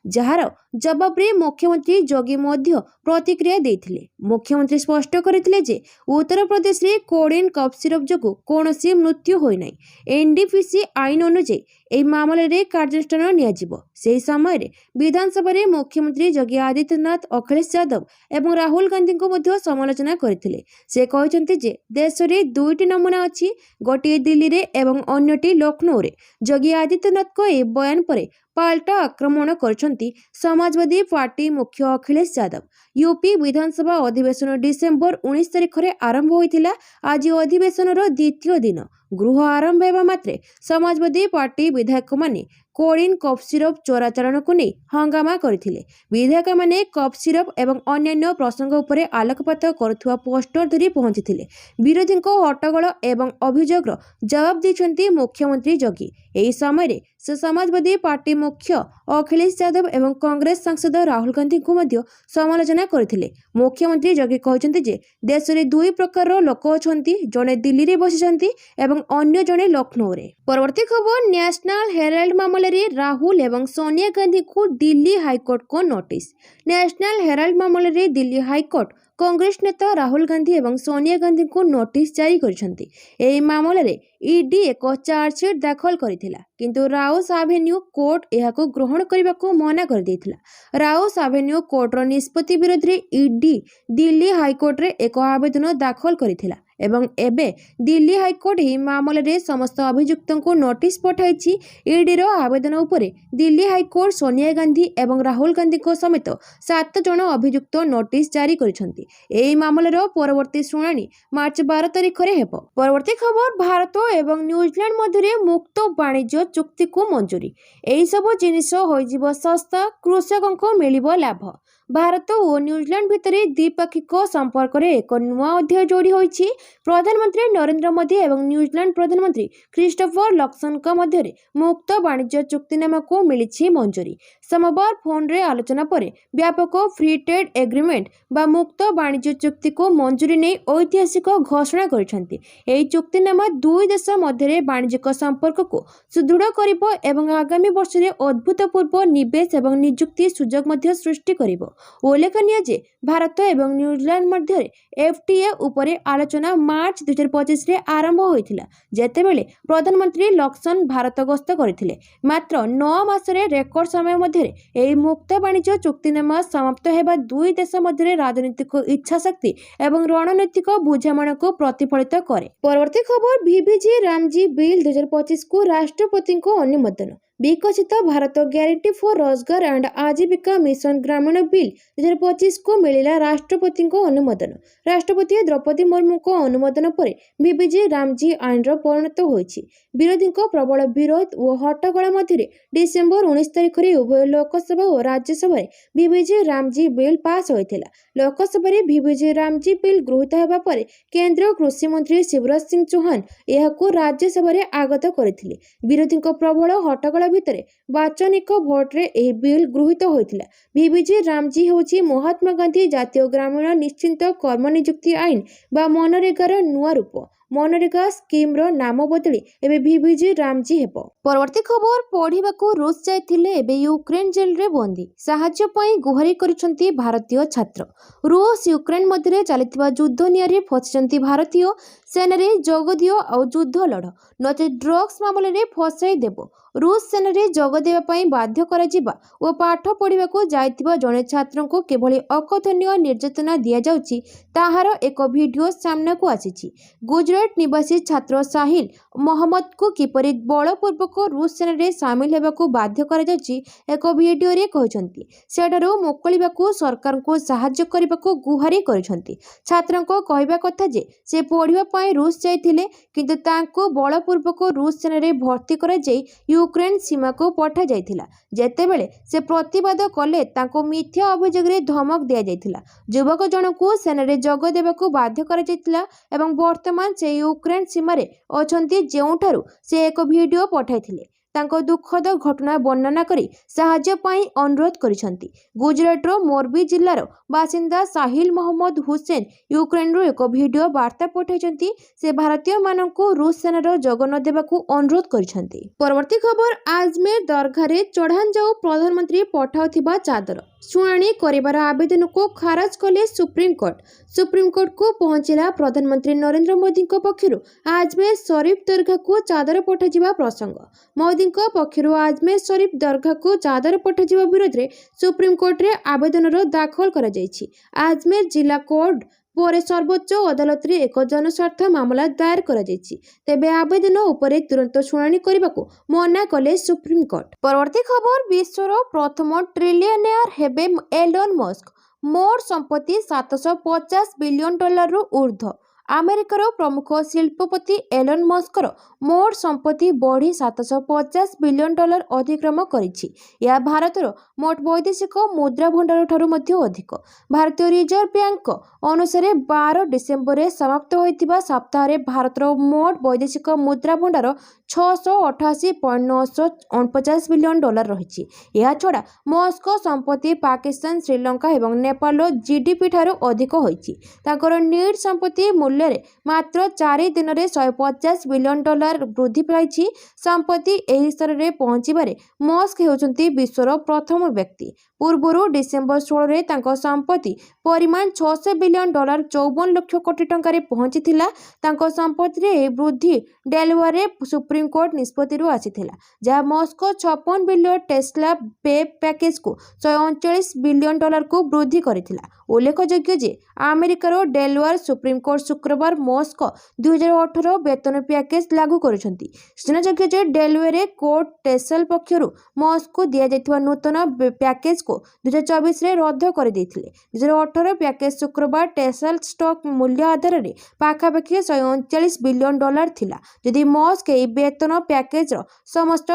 जार जवाब रे मुख्यमंत्री जोगी मध्य प्रतिक्रिया देथिले। मुख्यमंत्री स्पष्ट करथिले जे उत्तर प्रदेश रे कोडिन कफ सिरप जोगु कोनोसी मृत्यु होई नै। एनडीपीसी आईन अनुसार एही मामले रे कार्यानुष्ठान नियाजिबो। सेही समय रे विधानसभा रे मुख्यमंत्री योगी आदित्यनाथ अखिलेश यादव एवं राहुल गांधी को मध्य समालोचना करथिले। से कहचंती जे देश रे दुईटी नमूना अछि गोटे दिल्ली रे एवं अन्यटी लखनऊ रे। योगी आदित्यनाथ को ए बयान पर पाल्टा आक्रमण करछंती समाजवादी पार्टी मुख्य अखिलेश यादव। यूपी विधानसभा अधिवेशन डिसेम्बर 19 तारिख रे आरंभ होइतिला। आज अधिवेशन रो द्वितीय दिन गृह आरंभ हेबा मात्रे समाजवादी पार्टी विधायक माने कोडिन कफ सिरप चोराचारण को नहीं हंगामा करथिले। विधायक माने कफ सिरप एवं अन्य प्रसंग उपरे आलोकपात करुवा पोस्टर धरी पहुंचीथिले। विरोधी हट्टगोल एवं अभियोग जवाब दैछंती मुख्यमंत्री जोगी। एही समय रे से समाजवादी पार्टी मुख्य अखिलेश यादव एवं कांग्रेस सांसद राहुल गांधी को मध्य समालोचना करथिले। मुख्यमंत्री जोगी कहचंती जे देश रे दुई प्रकार लोक अछंती जणे दिल्ली रे बसिछंती एवं अन्य जणे लखनऊ रे। परवर्ती खबर नेशनल हेराल्ड मामले रे राहुल एवं सोनिया गांधी को दिल्ली हाईकोर्ट को नोटिस। नेशनल हेराल्ड मामले रे दिल्ली हाईकोर्ट कांग्रेस नेता राहुल गांधी एवं सोनिया गांधी को नोटिस जारी करछंती। एही मामले रे ईडी एक चार्जशीट दाखल करिथिला किंतु राउस एवेन्यू कोर्ट एहाको ग्रहण करबाको मना कर देथिला। राउस एवेन्यू कोर्ट रो निष्पत्ति विरोध रे ईडी दिल्ली हाईकोर्ट रे एक आवेदन दाखल करिथिला। ଏବଂ ଏବେ ଦିଲ୍ଲୀ ହାଇକୋର୍ଟ ଏହି ମାମଲାରେ ସମସ୍ତ ଅଭିଯୁକ୍ତଙ୍କୁ ନୋଟିସ୍ ପଠାଇଛି। ଇଡିର ଆବେଦନ ଉପରେ ଦିଲ୍ଲୀ ହାଇକୋର୍ଟ ସୋନିଆ ଗାନ୍ଧୀ ଏବଂ ରାହୁଲ ଗାନ୍ଧୀଙ୍କ ସମେତ 7 ଜଣ ଅଭିଯୁକ୍ତ ନୋଟିସ୍ ଜାରି କରିଛନ୍ତି। ଏହି ମାମଲାର ପରବର୍ତ୍ତୀ ଶୁଣାଣି ମାର୍ଚ୍ଚ 12 ତାରିଖରେ ହେବ। ପରବର୍ତ୍ତୀ ଖବର, ଭାରତ ଏବଂ ନ୍ୟୁଜିଲାଣ୍ଡ ମଧ୍ୟରେ ମୁକ୍ତ ବାଣିଜ୍ୟ ଚୁକ୍ତିକୁ ମଞ୍ଜୁରୀ। ଏହିସବୁ ଜିନିଷ ହୋଇଯିବ ଶସ୍ତା, କୃଷକଙ୍କୁ ମିଳିବ ଲାଭ। ଭାରତ ଓ ନ୍ୟୁଜିଲାଣ୍ଡ ଭିତରେ ଦ୍ୱିପାକ୍ଷିକ ସମ୍ପର୍କରେ ଏକ ନୂଆ ଅଧ୍ୟାୟ ଯୋଡ଼ି ହୋଇଛି। ପ୍ରଧାନମନ୍ତ୍ରୀ ନରେନ୍ଦ୍ର ମୋଦି ଏବଂ ନ୍ୟୁଜିଲାଣ୍ଡ ପ୍ରଧାନମନ୍ତ୍ରୀ କ୍ରିଷ୍ଟୋଫର ଲକ୍ସନ୍ଙ୍କ ମଧ୍ୟରେ ମୁକ୍ତ ବାଣିଜ୍ୟ ଚୁକ୍ତିନାମାକୁ ମିଳିଛି ମଞ୍ଜୁରୀ। ସୋମବାର ଫୋନରେ ଆଲୋଚନା ପରେ ବ୍ୟାପକ ଫ୍ରି ଟ୍ରେଡ୍ ଏଗ୍ରିମେଣ୍ଟ ବା ମୁକ୍ତ ବାଣିଜ୍ୟ ଚୁକ୍ତିକୁ ମଞ୍ଜୁରୀ ନେଇ ଐତିହାସିକ ଘୋଷଣା କରିଛନ୍ତି। ଏହି ଚୁକ୍ତିନାମା ଦୁଇ ଦେଶ ମଧ୍ୟରେ ବାଣିଜ୍ୟିକ ସମ୍ପର୍କକୁ ସୁଦୃଢ଼ କରିବ ଏବଂ ଆଗାମୀ ବର୍ଷରେ ଅଭୂତପୂର୍ବ ନିବେଶ ଏବଂ ନିଯୁକ୍ତି ସୁଯୋଗ ମଧ୍ୟ ସୃଷ୍ଟି କରିବ। ଉଲ୍ଲେଖନୀୟ ଯେ ଭାରତ ଏବଂ ନ୍ୟୁଜିଲାଣ୍ଡ ମଧ୍ୟରେ FTA ଉପରେ ଆଲୋଚନା ମାର୍ଚ୍ଚ 2025ରେ ଆରମ୍ଭ ହୋଇଥିଲା, ଯେତେବେଳେ ପ୍ରଧାନମନ୍ତ୍ରୀ ଲକ୍ସନ୍ ଭାରତ ଗସ୍ତ କରିଥିଲେ। ମାତ୍ର 9 ମାସରେ ରେକର୍ଡ ସମୟ ମଧ୍ୟରେ ଏହି ମୁକ୍ତ ବାଣିଜ୍ୟ ଚୁକ୍ତିନାମା ସମାପ୍ତ ହେବା ଦୁଇ ଦେଶ ମଧ୍ୟରେ ରାଜନୈତିକ ଇଚ୍ଛାଶକ୍ତି ଏବଂ ରଣନୈତିକ ବୁଝାମଣାକୁ ପ୍ରତିଫଳିତ କରେ। ପରବର୍ତ୍ତୀ ଖବର, ଭିଭିଜି ରାମଜି ବିଲ୍ 2025କୁ ରାଷ୍ଟ୍ରପତିଙ୍କ ଅନୁମୋଦନ। ବିକଶିତ ଭାରତ ଗ୍ୟାରେଣ୍ଟି ଫର ରୋଜଗାର and Ajeevika mission Gramin bill 2025କୁ ମିଳିଲା ରାଷ୍ଟ୍ରପତିଙ୍କ ଅନୁମୋଦନ। ରାଷ୍ଟ୍ରପତି ଦ୍ରୌପଦୀ ମୁର୍ମୁଙ୍କ ଅନୁମୋଦନ ପରେ ଭିଭିଜି ରାମଜି ଆଇନର ପରିଣତ ହୋଇଛି। ବିରୋଧୀଙ୍କ ପ୍ରବଳ ବିରୋଧ ଓ ହଟ୍ଟଗୋଳ ମଧ୍ୟରେ ଡିସେମ୍ବର 19 ତାରିଖରେ ଉଭୟ ଲୋକସଭା ଓ ରାଜ୍ୟସଭାରେ ଭିଭିଜି ରାମଜି ବିଲ୍ ପାସ୍ ହୋଇଥିଲା। ଲୋକସଭାରେ ଭିଭିଜି ରାମଜି ବିଲ୍ ଗୃହୀତ ହେବା ପରେ କେନ୍ଦ୍ର କୃଷି ମନ୍ତ୍ରୀ ଶିବରାଜ ସିଂ ଚୌହାନ ଏହାକୁ ରାଜ୍ୟସଭାରେ ଆଗତ କରିଥିଲେ। ବିରୋଧୀଙ୍କ ପ୍ରବଳ ହଟ୍ଟଗୋଳ ଭିତରେ ବାଚନିକ ଭୋଟରେ ଏହି ବିଲ୍ ଗୃହୀତ ହୋଇଥିଲା। ଭିଭିଜି ରାମଜି ହେଉଛି ମହାତ୍ମା ଗାନ୍ଧୀ ଜାତୀୟ ଗ୍ରାମୀଣ ନିଶ୍ଚିତ କର୍ମନିଯୁକ୍ତି ଆଇନ ବା ମନରେଗାର ନୂଆ ରୂପ। ମନରେଗା ସ୍କିମ୍ର ନାମ ବଦଳି ଏବେ ଭିଭିଜି ରାମଜି ହେବ। ପରବର୍ତ୍ତୀ ଖବର, ପଢ଼ିବାକୁ ରୁଷ ଯାଇଥିଲେ ଏବେ ୟୁକ୍ରେନ ଜେଲରେ ବନ୍ଦୀ। ସାହାଯ୍ୟ ପାଇଁ ଗୁହାରି କରିଛନ୍ତି ଭାରତୀୟ ଛାତ୍ର। ରୁଷ ୟୁକ୍ରେନ ମଧ୍ୟରେ ଚାଲିଥିବା ଯୁଦ୍ଧ ନିଆଁରେ ଫସିଛନ୍ତି ଭାରତୀୟ। ସେନାରେ ଯୋଗ ଦିଅ ଆଉ ଯୁଦ୍ଧ ଲଢ଼, ନଚେତ୍ ଡ୍ରଗ୍ସ ମାମଲାରେ ଫସାଇ ଦେବ। ରୁଷ ସେନାରେ ଯୋଗ ଦେବା ପାଇଁ ବାଧ୍ୟ କରାଯିବା ଓ ପାଠ ପଢ଼ିବାକୁ ଯାଇଥିବା ଜଣେ ଛାତ୍ରଙ୍କୁ କିଭଳି ଅକଥନୀୟ ନିର୍ଯାତନା ଦିଆଯାଉଛି ତାହାର ଏକ ଭିଡ଼ିଓ ସାମ୍ନାକୁ ଆସିଛି। ଗୁଜରାଟ ନିବାସୀ ଛାତ୍ର ସାହିଲ ମହମ୍ମଦକୁ କିପରି ବଳପୂର୍ବକ ରୁଷ ସେନାରେ ସାମିଲ ହେବାକୁ ବାଧ୍ୟ କରାଯାଉଛି ଏକ ଭିଡ଼ିଓରେ କହିଛନ୍ତି। ସେଠାରୁ ମୁକୁଳିବାକୁ ସରକାରଙ୍କୁ ସାହାଯ୍ୟ କରିବାକୁ ଗୁହାରି କରିଛନ୍ତି। ଛାତ୍ରଙ୍କ କହିବା କଥା ଯେ ସେ ପଢ଼ିବା ପାଇଁ ରୁଷ ଯାଇଥିଲେ, କିନ୍ତୁ ତାଙ୍କୁ ବଳପୂର୍ବକ ରୁଷ ସେନାରେ ଭର୍ତ୍ତି କରାଯାଇ ୟୁକ୍ରେନ ସୀମାକୁ ପଠାଯାଇଥିଲା। ଯେତେବେଳେ ସେ ପ୍ରତିବାଦ କଲେ ତାଙ୍କୁ ମିଥ୍ୟା ଅଭିଯୋଗରେ ଧମକ ଦିଆଯାଇଥିଲା। ଯୁବକ ଜଣଙ୍କୁ ସେନାରେ ଯୋଗ ଦେବାକୁ ବାଧ୍ୟ କରାଯାଇଥିଲା ଏବଂ ବର୍ତ୍ତମାନ ସେ ୟୁକ୍ରେନ ସୀମାରେ ଅଛନ୍ତି, ଯେଉଁଠାରୁ ସେ ଏକ ଭିଡ଼ିଓ ପଠାଇଥିଲେ। ତାଙ୍କ ଦୁଃଖଦ ଘଟଣା ବର୍ଣ୍ଣନା କରି ସାହାଯ୍ୟ ପାଇଁ ଅନୁରୋଧ କରିଛନ୍ତି। ଗୁଜରାଟର ମୋରବି ଜିଲ୍ଲାର ବାସିନ୍ଦା ସାହିଲ ମହମ୍ମଦ ହୁସେନ ୟୁକ୍ରେନରୁ ଏକ ଭିଡ଼ିଓ ବାର୍ତ୍ତା ପଠାଇଛନ୍ତି। ସେ ଭାରତୀୟମାନଙ୍କୁ ରୁଷ ସେନାର ଯୋଗ ନ ଦେବାକୁ ଅନୁରୋଧ କରିଛନ୍ତି। ପରବର୍ତ୍ତୀ ଖବର, ଆଜମେର ଦରଘାରେ ଚଢ଼ାଯାଉ ପ୍ରଧାନମନ୍ତ୍ରୀ ପଠାଉଥିବା ଚାଦର। ଶୁଣାଣି କରିବାର ଆବେଦନକୁ ଖାରଜ କଲେ ସୁପ୍ରିମକୋର୍ଟ। ସୁପ୍ରିମକୋର୍ଟକୁ ପହଞ୍ଚିଲା ପ୍ରଧାନମନ୍ତ୍ରୀ ନରେନ୍ଦ୍ର ମୋଦିଙ୍କ ପକ୍ଷରୁ ଆଜମେର ଶରୀଫ ଦରଘାକୁ ଚାଦର ପଠାଯିବା ପ୍ରସଙ୍ଗ। ମୋଦିଙ୍କ ପକ୍ଷରୁ ଆଜମେର ଶରୀଫ ଦରଘାକୁ ଚାଦର ପଠାଯିବା ବିରୋଧରେ ସୁପ୍ରିମକୋର୍ଟରେ ଆବେଦନର ଦାଖଲ କରାଯାଇଛି। ଆଜମେର ଜିଲ୍ଲା କୋର୍ଟ ପରେ ସର୍ବୋଚ୍ଚ ଅଦାଲତରେ ଏକ ଜନସ୍ୱାର୍ଥ ମାମଲା ଦାୟର କରାଯାଇଛି। ତେବେ ଆବେଦନ ଉପରେ ତୁରନ୍ତ ଶୁଣାଣି କରିବାକୁ ମନା କଲେ ସୁପ୍ରିମକୋର୍ଟ। ପରବର୍ତ୍ତୀ ଖବର, ବିଶ୍ୱର ପ୍ରଥମ ଟ୍ରିଲିୟନିୟର ହେବେ ଏଲନ ମସ୍କ। ମୋଟ ସମ୍ପତ୍ତି $750 ବିଲିୟନ ଉର୍ଦ୍ଧ୍ୱ। ଆମେରିକାର ପ୍ରମୁଖ ଶିଳ୍ପପତି ଏଲନ ମସ୍କର ମୋଟ ସମ୍ପତ୍ତି ବଢ଼ି $750 ବିଲିୟନ ଅତିକ୍ରମ କରିଛି। ଏହା ଭାରତର ମୋଟ ବୈଦେଶିକ ମୁଦ୍ରା ଭଣ୍ଡାରଠାରୁ ମଧ୍ୟ ଅଧିକ। ଭାରତୀୟ ରିଜର୍ଭ ବ୍ୟାଙ୍କ ଅନୁସାରେ 12 ଡିସେମ୍ବରରେ ସମାପ୍ତ ହୋଇଥିବା ସପ୍ତାହରେ ଭାରତର ମୋଟ ବୈଦେଶିକ ମୁଦ୍ରା ଭଣ୍ଡାର $688.949 ବିଲିୟନ ରହିଛି। ଏହାଛଡ଼ା ମସ୍କ ସମ୍ପତ୍ତି ପାକିସ୍ତାନ, ଶ୍ରୀଲଙ୍କା ଏବଂ ନେପାଳର GDP ଠାରୁ ଅଧିକ ହୋଇଛି। ତାଙ୍କର ନିଟ୍ ସମ୍ପତ୍ତି ମୂଲ୍ୟରେ ମାତ୍ର 4 ଦିନରେ $150 ବିଲିୟନ ବୃଦ୍ଧି ପାଇଛି। ସମ୍ପତ୍ତି ଏହି ସ୍ତରରେ ପହଞ୍ଚିବାରେ ମସ୍କ ହେଉଛନ୍ତି ବିଶ୍ୱର ପ୍ରଥମ ବ୍ୟକ୍ତି। ପୂର୍ବରୁ ଡିସେମ୍ବର 16ରେ ତାଙ୍କ ସମ୍ପତ୍ତି ପରିମାଣ $600 ବିଲିୟନ 54 ଲକ୍ଷ କୋଟି ଟଙ୍କାରେ ପହଞ୍ଚିଥିଲା। ତାଙ୍କ ସମ୍ପତ୍ତିରେ ଏହି ବୃଦ୍ଧି ଡେଲାୱେୟାରରେ ସୁପ୍ରିମକୋର୍ଟ ନିଷ୍ପତ୍ତିରୁ ଆସିଥିଲା, ଯାହା ମସ୍କ 56 ବିଲିୟନ ଟେସ୍ଲା ପେ ପ୍ୟାକେଜକୁ $139 ବିଲିୟନ ବୃଦ୍ଧି କରିଥିଲା। ଉଲ୍ଲେଖଯୋଗ୍ୟ ଯେ ଆମେରିକାର ଡେଲୱାର ସୁପ୍ରିମକୋର୍ଟ ଶୁକ୍ରବାର ମସ୍କ 2018 ବେତନ ପ୍ୟାକେଜ ଲାଗୁ କରିଛନ୍ତି। ସୂଚନାଯୋଗ୍ୟ ଯେ ଡେଲୱେରେ କୋର୍ଟ ଟେସଲ ପକ୍ଷରୁ ମସ୍କକୁ ଦିଆଯାଇଥିବା ନୂତନ ପ୍ୟାକେଜକୁ 2024ରେ ରଦ୍ଦ କରିଦେଇଥିଲେ। 2018 ପ୍ୟାକେଜ ଶୁକ୍ରବାର ଟେସଲ ଷ୍ଟକ୍ ମୂଲ୍ୟ ଆଧାରରେ ପାଖାପାଖି $139 ବିଲିୟନ ଥିଲା। ଯଦି ମସ୍କ ଏହି ବେତନ ପ୍ୟାକେଜର ସମସ୍ତ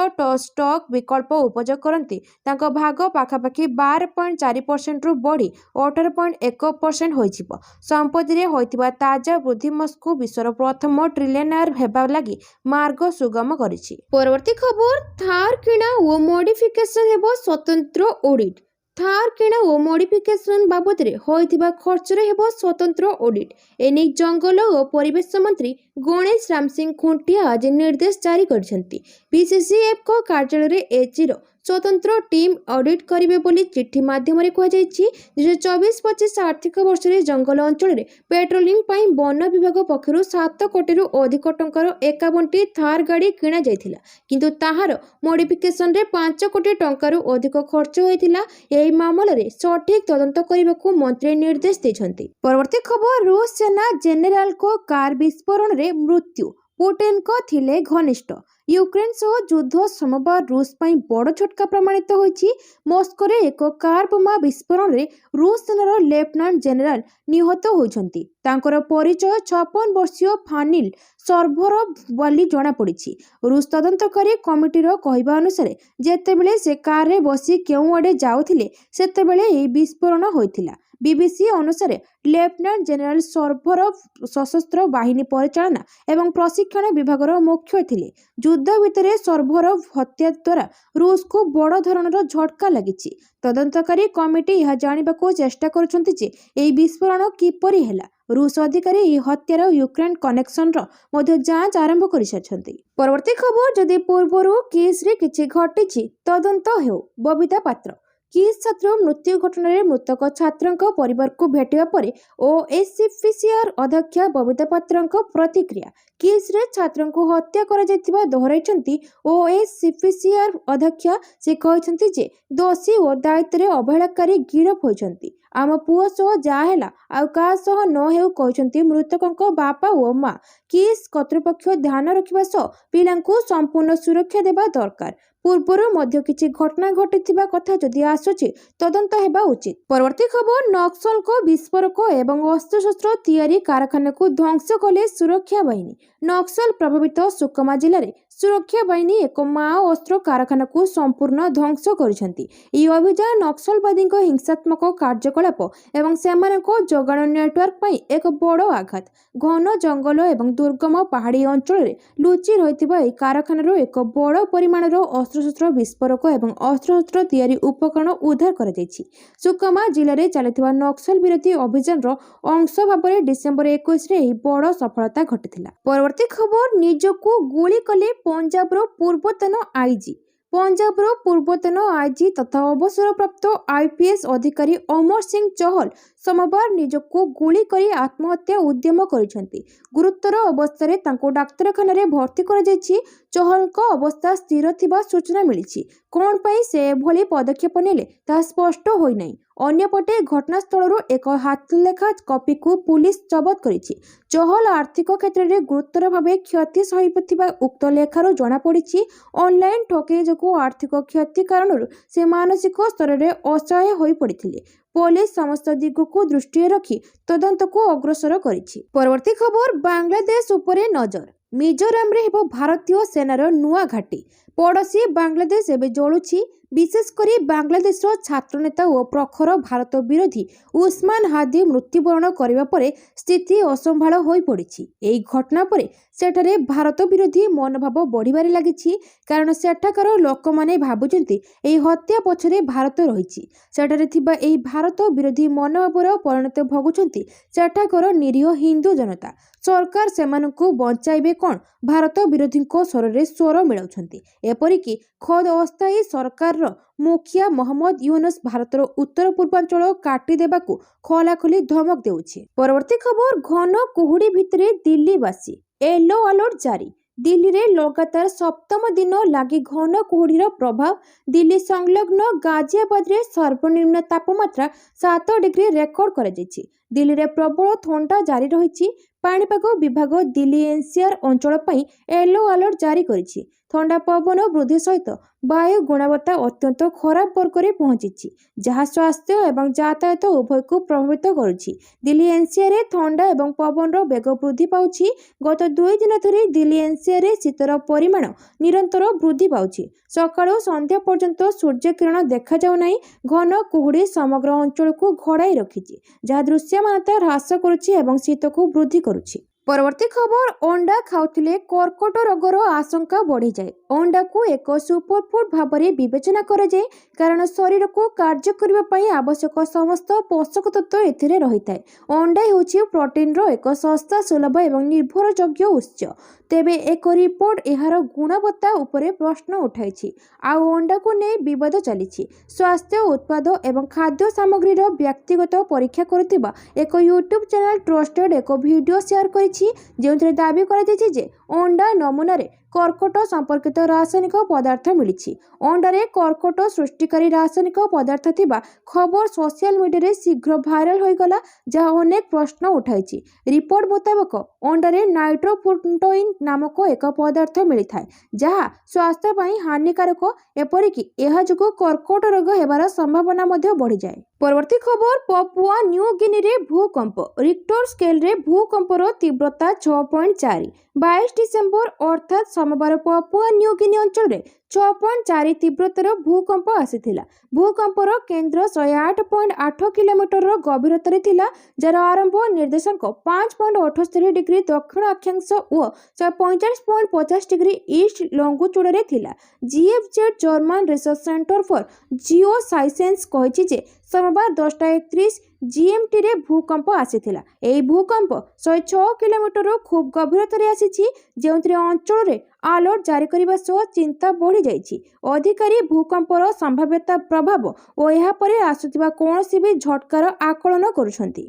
ଷ୍ଟକ୍ ବିକଳ୍ପ ଉପଯୋଗ କରନ୍ତି ତାଙ୍କ ଭାଗ ପାଖାପାଖି 12.4%ରୁ ବଢ଼ି 18.1% ହୋଇଯିବ। ସମ୍ପତ୍ତିରେ ହୋଇଥିବା ତାଜା ବୃଦ୍ଧି ମସ୍କକୁ ବିଶ୍ୱର ପ୍ରଥମ ଟ୍ରିଲିୟନାର ହେବା ଲାଗି ମାର୍ଗ ସୁଗମ କରିଛି। ପରବର୍ତ୍ତୀ ଖବର, ଥାର କିଣା ଓ ମଡିଫିକେସନ ହେବ ସ୍ୱତନ୍ତ୍ର ଅଡିଟ୍। ଥାର କିଣା ଓ ମଡିଫିକେସନ ବାବଦରେ ହୋଇଥିବା ଖର୍ଚ୍ଚରେ ହେବ ସ୍ୱତନ୍ତ୍ର ଅଡିଟ୍। ଏନେଇ ଜଙ୍ଗଲ ଓ ପରିବେଶ ମନ୍ତ୍ରୀ ଗଣେଶ ରାମ ସିଂ ଖୁଣ୍ଟିଆ ଆଜି ନିର୍ଦ୍ଦେଶ ଜାରି କରିଛନ୍ତି। ପିସିସିଏଫଙ୍କ କାର୍ଯ୍ୟାଳୟରେ ଏଜିର ସ୍ୱତନ୍ତ୍ର ଟିମ୍ ଅଡିଟ୍ କରିବେ ବୋଲି ଚିଠି ମାଧ୍ୟମରେ କୁହାଯାଇଛି। 2024-25 ଆର୍ଥିକ ବର୍ଷରେ ଜଙ୍ଗଲ ଅଞ୍ଚଳରେ ପେଟ୍ରୋଲିଂ ପାଇଁ ବନ ବିଭାଗ ପକ୍ଷରୁ 7 କୋଟିରୁ ଅଧିକ ଟଙ୍କାର 51ଟି ଥାର ଗାଡ଼ି କିଣାଯାଇଥିଲା, କିନ୍ତୁ ତାହାର ମଡିଫିକେସନରେ 5 କୋଟି ଟଙ୍କାରୁ ଅଧିକ ଖର୍ଚ୍ଚ ହୋଇଥିଲା। ଏହି ମାମଲାରେ ସଠିକ୍ ତଦନ୍ତ କରିବାକୁ ମନ୍ତ୍ରୀ ନିର୍ଦ୍ଦେଶ ଦେଇଛନ୍ତି। ପରବର୍ତ୍ତୀ ଖବର, ରୁଷ ସେନା ଜେନେରାଲଙ୍କ କାର ବିସ୍ଫୋରଣରେ ମୃତ୍ୟୁ। ପୁଟିନଙ୍କ ଥିଲେ ଘନିଷ୍ଠ। ୟୁକ୍ରେନ ସହ ଯୁଦ୍ଧ ସୋମବାର ରୁଷ ପାଇଁ ବଡ଼ ଝଟକା ପ୍ରମାଣିତ ହୋଇଛି। ମସ୍କୋରେ ଏକ କାର ବୋମା ବିସ୍ଫୋରଣରେ ରୁଷ ସେନାର ଲେଫ୍ଟନାଣ୍ଟ ଜେନେରାଲ ନିହତ ହୋଇଛନ୍ତି। ତାଙ୍କର ପରିଚୟ 56 ବର୍ଷୀୟ ଫାନିଲ ସର୍ଭରଭ ବୋଲି ଜଣାପଡ଼ିଛି। ରୁଷ ତଦନ୍ତକାରୀ କମିଟିର କହିବା ଅନୁସାରେ ଯେତେବେଳେ ସେ କାରରେ ବସି କେଉଁଆଡ଼େ ଯାଉଥିଲେ ସେତେବେଳେ ଏହି ବିସ୍ଫୋରଣ ହୋଇଥିଲା। ବିବିସି ଅନୁସାରେ ଲେଫ୍ଟନାଣ୍ଟ ଜେନେରାଲ ସର୍ଭରଭ ସଶସ୍ତ୍ର ବାହିନୀ ପରିଚାଳନା ଏବଂ ପ୍ରଶିକ୍ଷଣ ବିଭାଗର ମୁଖ୍ୟ ଥିଲେ। ଯୁଦ୍ଧ ଭିତରେ ସର୍ଭରଭ ହତ୍ୟା ଦ୍ୱାରା ରୁଷକୁ ବଡ଼ ଧରଣର ଝଟକା ଲାଗିଛି। ତଦନ୍ତକାରୀ କମିଟି ଏହା ଜାଣିବାକୁ ଚେଷ୍ଟା କରୁଛନ୍ତି ଯେ ଏହି ବିସ୍ଫୋରଣ କିପରି ହେଲା। ରୁଷ ଅଧିକାରୀ ଏହି ହତ୍ୟାର ୟୁକ୍ରେନ କନେକ୍ସନର ମଧ୍ୟ ଯାଞ୍ଚ ଆରମ୍ଭ କରିସାରିଛନ୍ତି। ପରବର୍ତ୍ତୀ ଖବର, ଯଦି ପୂର୍ବରୁ କିସ୍ରେ କିଛି ଘଟିଛି ତଦନ୍ତ ହେଉ। ବବିତା ପାତ୍ର। କିସ୍ ଛାତ୍ର ମୃତ୍ୟୁ ଘଟଣାରେ ମୃତକ ଛାତ୍ରଙ୍କ ପରିବାରକୁ ଭେଟିବା ପରେ ଓଏସିପିସିଆର ଅଧ୍ୟକ୍ଷା ବବିତା ପାତ୍ରଙ୍କ ପ୍ରତିକ୍ରିୟା। କିସ୍ରେ ଛାତ୍ରଙ୍କୁ ହତ୍ୟା କରାଯାଇଥିବା ଦୋହରାଇଛନ୍ତି ଓଏସିପିସିଆର ଅଧ୍ୟକ୍ଷା। ସେ କହିଛନ୍ତି ଯେ ଦୋଷୀ ଓ ଦାୟିତ୍ୱରେ ଅବହେଳାକାରୀ ଗିରଫ ହୋଇଛନ୍ତି। ଆମ ପୁଅ ସହ ଯାହା ହେଲା ଆଉ କାହା ସହ ନ ହେଉ, କହିଛନ୍ତି ମୃତକଙ୍କ ବାପା ଓ ମା। କିସ୍ କର୍ତ୍ତୃପକ୍ଷ ଧ୍ୟାନ ରଖିବା ସହ ପିଲାଙ୍କୁ ସମ୍ପୂର୍ଣ୍ଣ ସୁରକ୍ଷା ଦେବା ଦରକାର। ପୂର୍ବରୁ ମଧ୍ୟ କିଛି ଘଟଣା ଘଟିଥିବା କଥା ଯଦି ଆସୁଛି ତଦନ୍ତ ହେବା ଉଚିତ। ପରବର୍ତ୍ତୀ ଖବର, ନକ୍ସଲଙ୍କ ବିସ୍ଫୋରକ ଏବଂ ଅସ୍ତ୍ରଶସ୍ତ୍ର ତିଆରି କାରଖାନାକୁ ଧ୍ୱଂସ କଲେ ସୁରକ୍ଷା ବାହିନୀ। ନକ୍ସଲ ପ୍ରଭାବିତ ସୁକମା ଜିଲ୍ଲାରେ ସୁରକ୍ଷା ବାହିନୀ ଏକ ମାଓ ଅସ୍ତ୍ର କାରଖାନାକୁ ସମ୍ପୂର୍ଣ୍ଣ ଧ୍ୱଂସ କରିଛନ୍ତି। ଏହି ଅଭିଯାନ ନକ୍ସଲବାଦୀଙ୍କ ହିଂସାତ୍ମକ କାର୍ଯ୍ୟକଳାପ ଏବଂ ସେମାନଙ୍କ ଯୋଗାଣ ନେଟୱାର୍କ ପାଇଁ ଏକ ବଡ଼ ଆଘାତ। ଘନ ଜଙ୍ଗଲ ଏବଂ ଦୁର୍ଗମ ପାହାଡ଼ି ଅଞ୍ଚଳରେ ଲୁଚି ରହିଥିବା ଏହି କାରଖାନାରୁ ଏକ ବଡ଼ ପରିମାଣର ଅସ୍ତ୍ରଶସ୍ତ୍ର ବିସ୍ଫୋରକ ଏବଂ ଅସ୍ତ୍ରଶସ୍ତ୍ର ତିଆରି ଉପକରଣ ଉଦ୍ଧାର କରାଯାଇଛି। ସୁକମା ଜିଲ୍ଲାରେ ଚାଲିଥିବା ନକ୍ସଲ ବିରୋଧୀ ଅଭିଯାନର ଅଂଶ ଭାବରେ ଡିସେମ୍ବର 21ରେ ଏହି ବଡ଼ ସଫଳତା ଘଟିଥିଲା। ପରବର୍ତ୍ତୀ ଖବର, ନିଜକୁ ଗୁଳି କଲେ ପଞ୍ଜାବର ପୂର୍ବତନ ଆଇଜି। ପଞ୍ଜାବର ପୂର୍ବତନ ଆଇଜି ତଥା ଅବସରପ୍ରାପ୍ତ ଆଇପିଏସ୍ ଅଧିକାରୀ ଅମର ସିଂ ଚହଲ ସୋମବାର ନିଜକୁ ଗୁଳି କରି ଆତ୍ମହତ୍ୟା ଉଦ୍ୟମ କରିଛନ୍ତି। ଗୁରୁତର ଅବସ୍ଥାରେ ତାଙ୍କୁ ଡାକ୍ତରଖାନାରେ ଭର୍ତ୍ତି କରାଯାଇଛି। ଚହଲଙ୍କ ଅବସ୍ଥା ସ୍ଥିର ଥିବା ସୂଚନା ମିଳିଛି। କ'ଣ ପାଇଁ ସେ ଏଭଳି ପଦକ୍ଷେପ ନେଲେ ତାହା ସ୍ପଷ୍ଟ ହୋଇନାହିଁ। ଅନ୍ୟପଟେ ଘଟଣାସ୍ଥଳରୁ ଏକ ହାତଲେଖା କପିକୁ ପୁଲିସ ଜବତ କରିଛି। ଚହଲ ଆର୍ଥିକ କ୍ଷେତ୍ରରେ ଗୁରୁତର ଭାବେ କ୍ଷତି ସହିଥିବା ଉକ୍ତ ଲେଖାରୁ ଜଣାପଡ଼ିଛି। ଅନଲାଇନ୍ ଠକେଇ ଯୋଗୁଁ ଆର୍ଥିକ କ୍ଷତି କାରଣରୁ ସେ ମାନସିକ ସ୍ତରରେ ଅସହାୟ ହୋଇପଡ଼ିଥିଲେ। ପୋଲିସ ସମସ୍ତ ଦିଗକୁ ଦୃଷ୍ଟିରେ ରଖି ତଦନ୍ତକୁ ଅଗ୍ରସର କରିଛି। ପରବର୍ତ୍ତୀ ଖବର, ବାଂଲାଦେଶ ଉପରେ ନଜର। ମିଜୋରାମରେ ହେବ ଭାରତୀୟ ସେନାର ନୂଆ ଘାଟି। ପଡ଼ୋଶୀ ବାଂଲାଦେଶ ଏବେ ଜଳୁଛି। ବିଶେଷ କରି ବାଂଲାଦେଶର ଛାତ୍ରନେତା ଓ ପ୍ରଖର ଭାରତ ବିରୋଧୀ ଉସମାନ ହାଦି ମୃତ୍ୟୁବରଣ କରିବା ପରେ ସ୍ଥିତି ଅସମ୍ଭାଳ ହୋଇପଡ଼ିଛି। ଏହି ଘଟଣା ପରେ ସେଠାରେ ଭାରତ ବିରୋଧୀ ମନୋଭାବ ବଢ଼ିବାରେ ଲାଗିଛି। କାରଣ ସେଠାକାର ଲୋକମାନେ ଭାବୁଛନ୍ତି ଏହି ହତ୍ୟା ପଛରେ ଭାରତ ରହିଛି। ସେଠାରେ ଥିବା ଏହି ଭାରତ ବିରୋଧୀ ମନୋଭାବର ପରିଣତ ଭୋଗୁଛନ୍ତି ସେଠାକାର ନିରୀହ ହିନ୍ଦୁ ଜନତା। ସରକାର ସେମାନଙ୍କୁ ବଞ୍ଚାଇବେ କ'ଣ, ଭାରତ ବିରୋଧୀଙ୍କ ସ୍ୱରରେ ସ୍ୱର ମିଳାଉଛନ୍ତି। ଏପରିକି ଖୋଦ୍ ଅସ୍ଥାୟୀ ସରକାରର ମୁଖିଆ ମହମ୍ମଦ ୟୁନୁସ ଭାରତର ଉତ୍ତର ପୂର୍ବାଞ୍ଚଳ କାଟିଦେବାକୁ ଖୋଲାଖୋଲି ଧମକ ଦେଉଛି। ପରବର୍ତ୍ତୀ ଖବର, ଘନ କୁହୁଡ଼ି ଭିତରେ ଦିଲ୍ଲୀବାସୀ। ୟେଲୋ ଆଲର୍ଟ ଜାରି। दिल्ली रे लगातार सप्तम दिन लगी घन कुहुड़ीर प्रभाव। दिल्ली संलग्न गाजियाबाद रे सर्वनिम्न तापमात्रा 7 डिग्री रेकर्ड कर दिल्ली रे प्रबल ठंडा जारी रही। पाणीपाग विभाग दिल्ली एनसीआर अंचल पर येलो अलर्ट जारी करिछि। ठंडा पवन वृद्धि सहित वायु गुणवत्ता अत्यंत खराब वर्ग में पहुंची, जहाँ स्वास्थ्य एवं यातायात उभय को प्रभावित करुछि। दिल्ली एनसीआर रे ठंडा एवं पवन वेग वृद्धि पाउछि। गत 2 दिन धरी दिल्ली एनसीआर रे शीतर परिमाण निरंतर वृद्धि पाउछि। सकाळु संध्या पर्यंत सूर्य किरण देखा जाउ नाही। घन कुहुड़ी समग्र अंचल को घोड़ाई रखिछि, जहाँ दृश्यमानता ह्रास करुछि एवं शीत को वृद्धि करुछि। परवर्ती खबर, अंडा खाउथिले कर्कट रोगर आशंका बढ़ी जाए। अंडा को एक सुपरफुड भाव में विवेचना करा जाए, कारण शरीर को कार्य करबा पई आवश्यक समस्त पोषक तत्व एथिरे रहिताए। अंडा हेउछि प्रोटीन रो एक सस्ता, सुलभ एवं निर्भरयोग्य उत्स। तेबे एक रिपोर्ट एहार गुणवत्ता उपरे प्रश्न उठाइछि। आउ अंडा को नै विवाद चलिछि। स्वास्थ्य उत्पाद एवं खाद्य सामग्री रो व्यक्तिगत परीक्षा करुथिबा एक यूट्यूब चैनल ट्रस्टेड एक वीडियो शेयर करिछि, जेउथरे दाबी करा जायछि जे अंडा नमूना रे कर्कट संपर्कित रासायनिक पदार्थ मिली। अंडारे कर्कट सृष्टिकारी रासायनिक पदार्थ थिबा खबर सोशल मीडिया रे शीघ्र भाइराल होइगला, जहाँ अनेक प्रश्न उठाइछि। रिपोर्ट मुताबक अंडारे नाइट्रोफुंटोइन नामक एक पदार्थ मिली थाए, जहाँ स्वास्थ्य पई हानिकारक। एपरिकी एहा जोगु कर्कट रोग हेबार संभावना मध्ये बढ़ी जाए। परवर्ती खबर, पपुआ न्यू गिनी रे भूकंप। रिक्टर स्केल रे भूकंपर तीव्रता 6.4। 22 डिसेम्बर अर्थात सोमवार पपुआ न्यू गिनी अंचल रे 6.4 तीव्रतार भूकंप आसीथिला। भूकंपर केन्द्र 108.8 किलोमीटर गभीरतार थिला, जार आरंभ निर्देशांक 5.78 डिग्री दक्षिण अक्षांश और 145.50 डिग्री ईस्ट लंगुचूड़े थिला। GFZ German research centre for geosciences कहिछि जे सोमवार 10:31 जीएमटी रे भूकंप आसीथिला। एई भूकंप 106 किलोमीटर खूब गभीरतार आसीछि, जेउथरे अंचल रे अलर्ट जारी करिबा सह चिंता बढ़ी जाइछि। अधिकारी भूकंपर संभाव्यता प्रभाव और एहा परे आसुथिबा कोनोसी भी झटकार आकलन करुछंती।